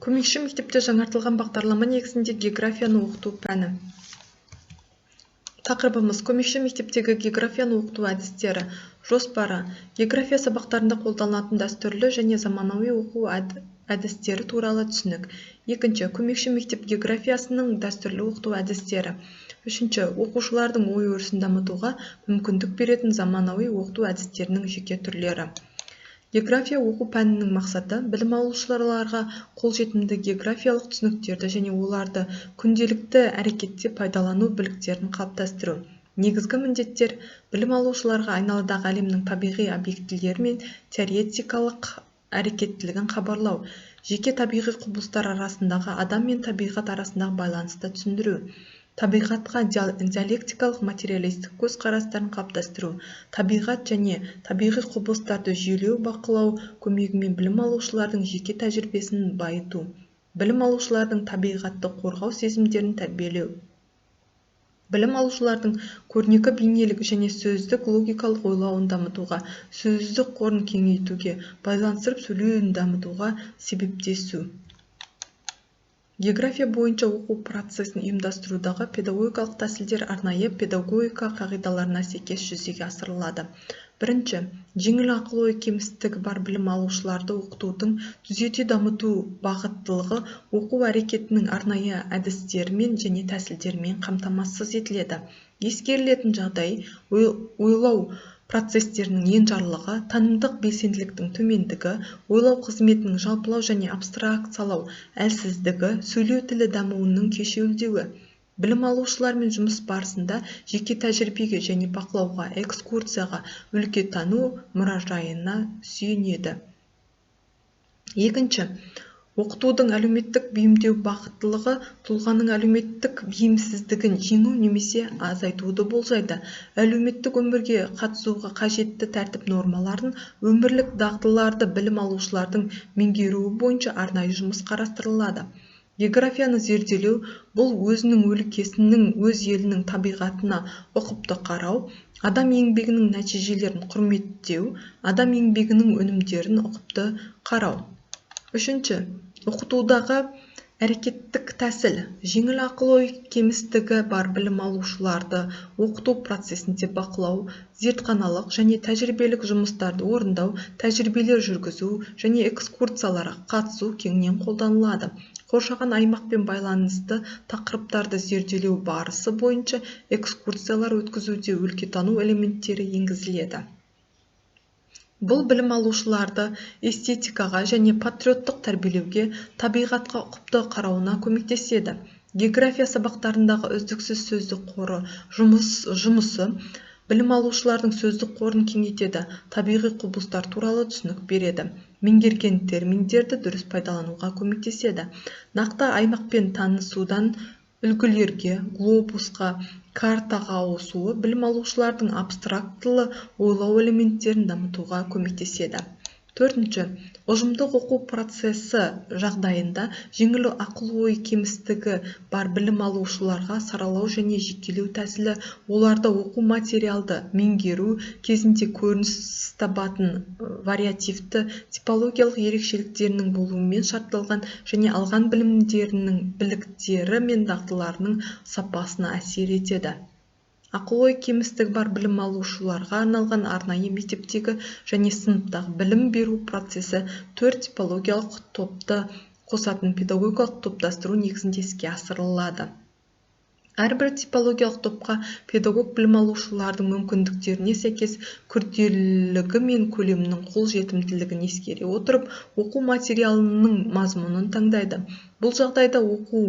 Көмекші мектепте жаңартылған бағдарлама негізінде географияны оқыту пәні. Тақырыбымыз: көмекші мектептегі географияны оқыту әдістері. Жоспары: география сабақтарында қолданылатын дәстүрлі және заманауи оқу әдістері туралы түсінік. Екінші: көмекші мектеп географиясының дәстүрлі оқыту әдістері. Үшінші: оқушылардың ой өрісін дамытуға мүмкіндік беретін заманауи оқыту әдістерінің жеке түрлері. География оқу пәнінің мақсаты: білім алушыларға қолжетімді географиялық түсініктерді және оларды күнделікті әрекетте пайдалану біліктерін қалыптастыру. Негізгі міндеттер: білім алушыларға айналадағы әлемнің табиғи объектілері мен теоретикалық әрекеттілігін хабарлау, жеке табиғи құбылыстар арасындағы адам мен табиғат арасындағы байланысты түсіндіру, табиғатқа диалектикалық материалистік көзқарастарын қалыптастыру, табиғат және табиғи құбылыстарды жүйелеу, бақылау көмегімен білім алушылардың жеке тәжірибесін байыту, білім алушылардың табиғатты қорғау сезімдерін тәрбиелеу, білім алушылардың көрнекі бейнелік және сөздік логикалық ойлауын дамытуға, сөздік қорын кеңейтуге, байланыстырып сөйлеуін дамытуға себептесу. География бойынша оқу процесін ұйымдастырудағы педагогикалық тәсілдер арнайы педагогика қағидаларына сәйкес жүзеге асырылады. Бірінші: жеңіл ақыл-ой кемістігі бар білім алушыларды оқытудың түзете дамыту бағыттылығы оқу әрекетінің арнайы әдістерімен және тәсілдерімен қамтамасыз етіледі. Ескерілетін жағдай: ойлау процестерінің енжарлығы, танымдық белсенділіктің төмендігі, ойлау қызметінің жалпылау және абстракциялау әлсіздігі, сөйлеу тілі дамуының кешеуілдеуі. Білім алушылармен жұмыс барысында жеке тәжірибеге және бақылауға, экскурсияға, өлкетану мұражайына сүйенеді. Екінші: оқытудың әлеуметтік бейімдеу бағыттылығы тұлғаның әлеуметтік бейімсіздігін жеңу немесе азайтуды болжайды. Әлеуметтік өмірге қатысуға қажетті тәртіп нормаларын, өмірлік дағдыларды білім алушылардың меңгеруі бойынша арнайы жұмыс қарастырылады. Географияны зерделеу – бұл өзінің өлкесінің, өз елінің табиғатына ұқыпты қарау, адам еңбегінің нәтижелерін құрметтеу, адам еңбегінің өнімдерін ұқыпты қарау. Үшінші: оқытудағы әрекеттік тәсіл. Жеңіл ақыл-ой кемістігі бар білім алушыларды оқыту процесінде бақылау, зертханалық және тәжірибелік жұмыстарды орындау, тәжірибелер жүргізу және экскурсияларға қатысу кеңінен қолданылады. Қоршаған аймақпен байланысты тақырыптарды зерделеу барысы бойынша экскурсиялар өткізуде өлкетану элементтері енгізіледі. Бұл білім алушыларды эстетикаға және патриоттық тәрбиелеуге, табиғатқа ұқыпты қарауына көмектеседі. География сабақтарындағы үздіксіз сөздік қоры жұмысы білім алушылардың сөздік қорын кеңейтеді, табиғи құбылыстар туралы түсінік береді, меңгерген терминдерді дұрыс пайдалануға көмектеседі. Нақты аймақпен танысудан үлгілерге, глобусқа, картаға ауысуы білім алушылардың абстрактылы ойлау элементтерін дамытуға көмектеседі. Төртінші: ұжымдық оқу процесі жағдайында жеңіл ақыл-ой кемістігі бар білім алушыларға саралау және жекелеу тәсілі, оларды оқу материалды меңгеру кезінде көрініс табатын вариативті типологиялық ерекшеліктерінің болуымен шартталған және алған білімдерінің біліктері мен дағдыларының сапасына әсер етеді. Ақыл-ой кемістігі бар білім алушыларға арналған арнайы мектептегі және сыныптағы білім беру процесі 4 типологиялық топты қосатын педагогикалық топтастыру негізінде іске асырылады. Әрбір типологиялық топқа педагог білім алушылардың мүмкіндіктеріне сәйкес күрделілігі мен көлемінің қолжетімділігін ескере отырып, оқу материалының мазмұнын таңдайды. Бұл жағдайда оқу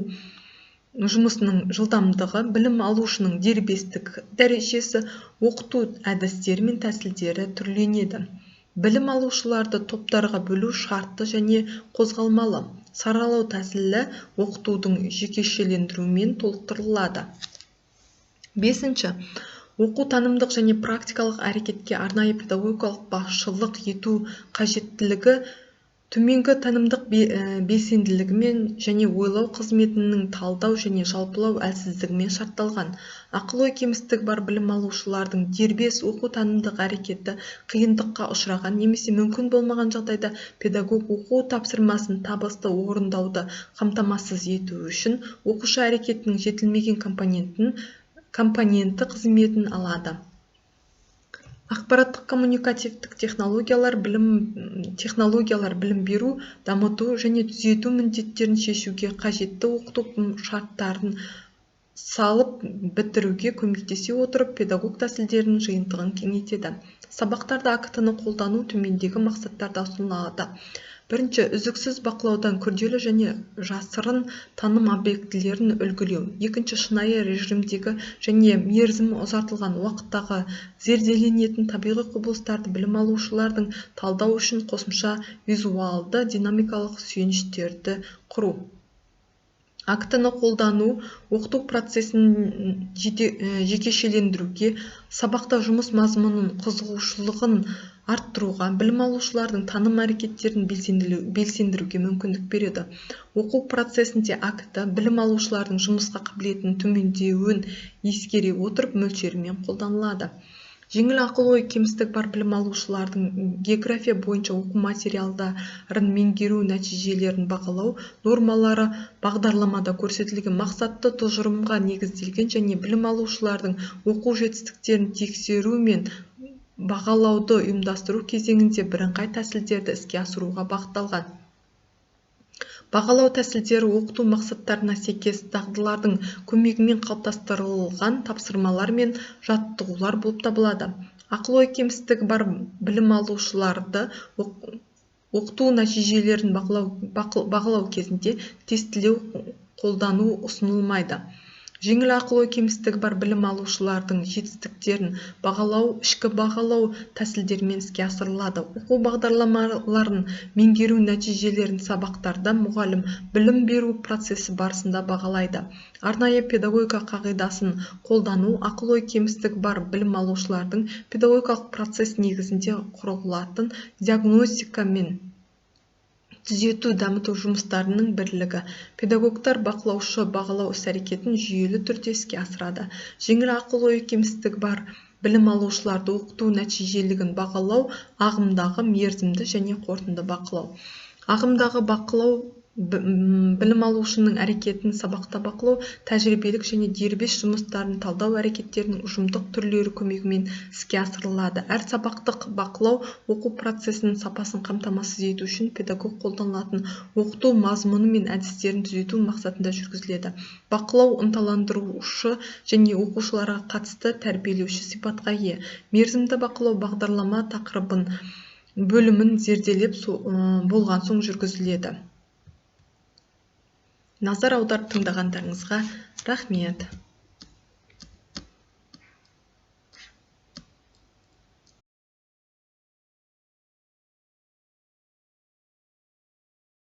жұмысының жылдамдығы, білім алушының дербестік дәрежесі, оқыту әдістері мен тәсілдері түрленеді. Білім алушыларды топтарға бөлу шартты және қозғалмалы. Саралау тәсілі оқытудың жекешелендіруімен толықтырылады. Бесінші: оқу танымдық және практикалық әрекетке арнайы педагогикалық басшылық ету қажеттілігі төменгі танымдық белсенділігімен және ойлау қызметінің талдау және жалпылау әлсіздігімен шартталған. Ақыл-ой кемістігі бар білім алушылардың дербес оқу-танымдық әрекеті қиындыққа ұшыраған немесе мүмкін болмаған жағдайда педагог оқу тапсырмасын табысты орындауды қамтамасыз ету үшін оқушы әрекетінің жетілмеген компоненті қызметін алады. Ақпараттық-коммуникативтік технологиялар білім беру, дамыту және түзету міндеттерін шешуге қажетті оқыту шарттарын салып бітіруге көмектесе отырып, педагог тәсілдерінің жиынтығын кеңейтеді. Сабақтарда АКТ-ны қолдану төмендегі мақсаттарда ұсынылады. Бірінші, үздіксіз бақылаудан күрделі және жасырын таным объектілерін үлгілеу. Екінші, шынайы режимдегі және мерзімі ұзартылған уақыттағы зерделенетін табиғи құбылыстарды білім алушылардың талдау үшін қосымша визуалды динамикалық сүйеніштерді құру. АКТ-ны қолдану оқыту процесін жекешелендіруге, сабақта жұмыс мазмұнын қызығушылығын арттыруға, білім алушылардың таным әрекеттерін белсендіруге мүмкіндік береді. Оқу процесінде АКТ білім алушылардың жұмысқа қабілетінің төмендеуін ескере отырып мөлшерімен қолданылады. Жеңіл ақыл-ой кемістігі бар білім алушылардың география бойынша оқу материалдарын меңгеру нәтижелерін бағалау, нормалары бағдарламада көрсетілген мақсатты тұжырымға негізделген және білім алушылардың оқу жетістіктерін тексеру мен бағалауды ұйымдастыру кезеңінде бірыңғай тәсілдерді іске асыруға бағытталған. Бағалау тәсілдері оқыту мақсаттарына сәйкес дағдылардың көмегімен қалыптастырылған тапсырмалар мен жаттығулар болып табылады. Ақыл-ой кемістігі бар білім алушыларды оқыту нәтижелерін бағалау кезінде тестілеу қолдану ұсынылмайды. Жеңіл ақыл-ой кемістігі бар білім алушылардың жетістіктерін бағалау ішкі бағалау тәсілдерімен іске асырылады. Оқу бағдарламаларын меңгеру нәтижелерін сабақтарда мұғалім білім беру процесі барысында бағалайды. Арнайы педагогика қағидасын қолдану ақыл-ой кемістігі бар білім алушылардың педагогикалық процесс негізінде құрылатын диагностика мен түзету дамыту жұмыстарының бірлігі. Педагогтар бақылаушы бағалау іс-әрекетін жүйелі түрде іске асырады. Жеңіл ақыл-ой кемістігі бар білім алушыларды оқыту нәтижелігін бағалау, ағымдағы мерзімді және қорытынды бақылау. Ағымдағы бақылау білім алушының әрекетін сабақта бақылау, тәжірибелік және дербес жұмыстарын талдау әрекеттерінің ұжымдық түрлері көмегімен іске асырылады. Әр сабақтық бақылау оқу процесінің сапасын қамтамасыз ету үшін педагог қолданылатын оқыту мазмұны мен әдістерін түзету мақсатында жүргізіледі. Бақылау ынталандырушы және оқушыларға қатысты тәрбиелеуші сипатқа ие. Мерзімді бақылау бағдарлама тақырыбын бөлімін зерделеп болған соң жүргізіледі. Назар аударып тыңдағандарыңызға рахмет.